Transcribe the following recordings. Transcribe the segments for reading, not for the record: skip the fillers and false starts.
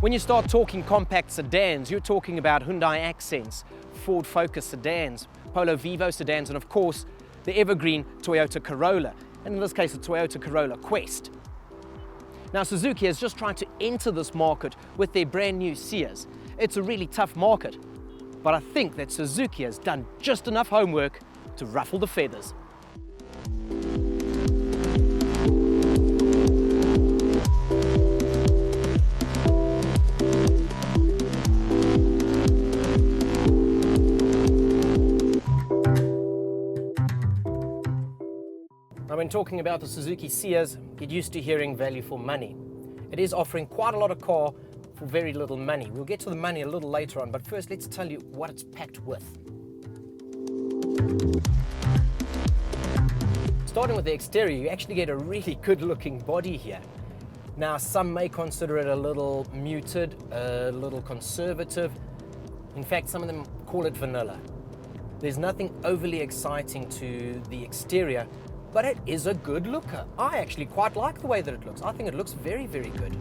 When you start talking compact sedans, you're talking about Hyundai Accents, Ford Focus sedans, Polo Vivo sedans, and of course, the evergreen Toyota Corolla, and in this case, the Toyota Corolla Quest. Now, Suzuki has just tried to enter this market with their brand new Ciaz. It's a really tough market, but I think that Suzuki has done just enough homework to ruffle the feathers. Now, when talking about the Suzuki Ciaz, get used to hearing value for money. It is offering quite a lot of car for very little money. We'll get to the money a little later on, but first let's tell you what it's packed with. Starting with the exterior, you actually get a really good looking body here. Now, some may consider it a little muted, a little conservative. In fact, some of them call it vanilla. There's nothing overly exciting to the exterior, but it is a good looker. I actually quite like the way that it looks. I think it looks very, very good.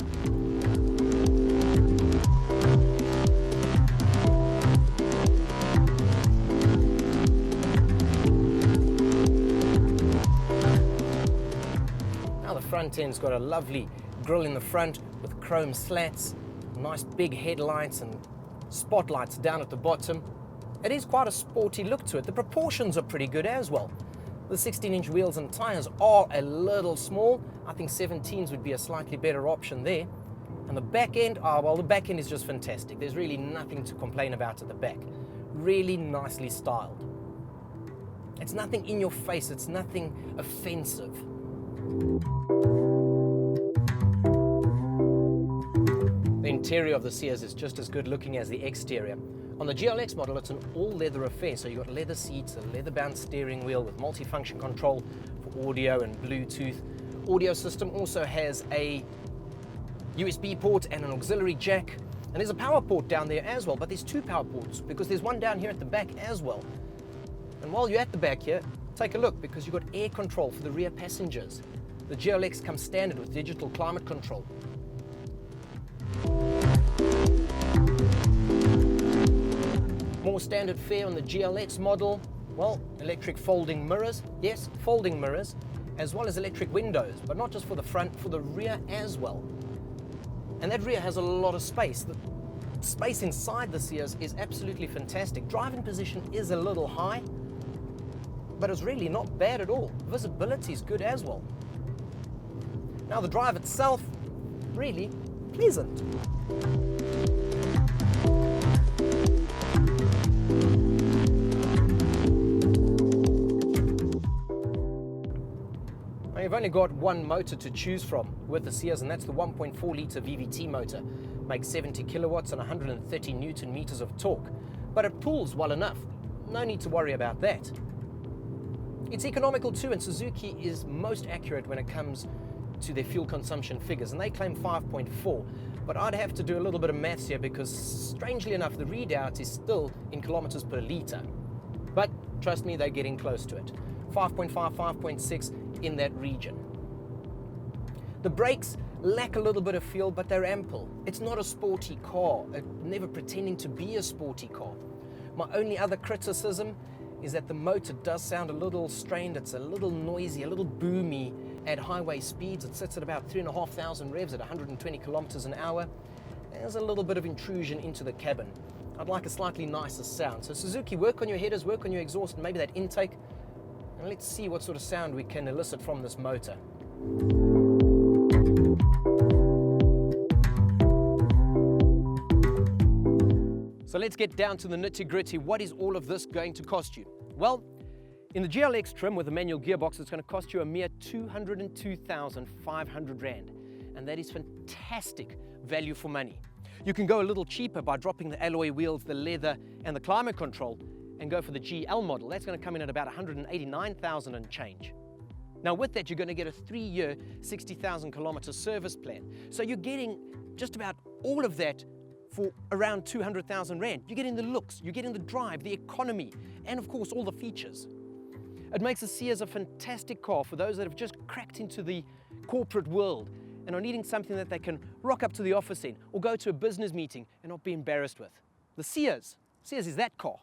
Now the front end's got a lovely grille in the front with chrome slats, nice big headlights and spotlights down at the bottom. It is quite a sporty look to it. The proportions are pretty good as well. The 16-inch wheels and tyres are a little small. I think 17s would be a slightly better option there. And the back end, well, the back end is just fantastic. There's really nothing to complain about at the back. Really nicely styled. It's nothing in your face, it's nothing offensive. The interior of the Ciaz is just as good looking as the exterior. On the GLX model, it's an all-leather affair, so you've got leather seats, a leather-bound steering wheel with multi-function control for audio and Bluetooth. Audio system also has a USB port and an auxiliary jack, and there's a power port down there as well, but there's two power ports because there's one down here at the back as well. And while you're at the back here, take a look because you've got air control for the rear passengers. The GLX comes standard with digital climate control. More standard fare on the GLX model, well, electric folding mirrors, yes, folding mirrors, as well as electric windows, but not just for the front, for the rear as well. And that rear has a lot of space. The space inside the Ciaz is absolutely fantastic. Driving position is a little high, but it's really not bad at all. Visibility is good as well. Now the drive itself, really pleasant. You've only got one motor to choose from with the Ciaz, and that's the 1.4 litre VVT motor. Makes 70 kilowatts and 130 Newton meters of torque, but it pulls well enough. No need to worry about that. It's economical too, and Suzuki is most accurate when it comes to their fuel consumption figures, and they claim 5.4, but I'd have to do a little bit of maths here because, strangely enough, the readout is still in kilometers per litre. But trust me, they're getting close to it. 5.5, 5.6 in that region. The brakes lack a little bit of feel, but they're ample. It's not a sporty car, never pretending to be a sporty car. My only other criticism is that the motor does sound a little strained. It's a little noisy, a little boomy at highway speeds. It sits at about 3,500 revs at 120 kilometers an hour. There's a little bit of intrusion into the cabin. I'd like a slightly nicer sound. So Suzuki, work on your headers, work on your exhaust, and maybe that intake. And let's see what sort of sound we can elicit from this motor. So let's get down to the nitty-gritty. What is all of this going to cost you? Well, in the GLX trim with a manual gearbox, it's going to cost you a mere 202,500 Rand. And that is fantastic value for money. You can go a little cheaper by dropping the alloy wheels, the leather, and the climate control, and go for the GL model. That's going to come in at about 189,000 and change. Now with that, you're going to get a 3-year, 60,000 kilometer service plan. So you're getting just about all of that for around 200,000 Rand. You're getting the looks, you're getting the drive, the economy, and of course all the features. It makes the Ciaz a fantastic car for those that have just cracked into the corporate world and are needing something that they can rock up to the office in or go to a business meeting and not be embarrassed with. The Ciaz is that car.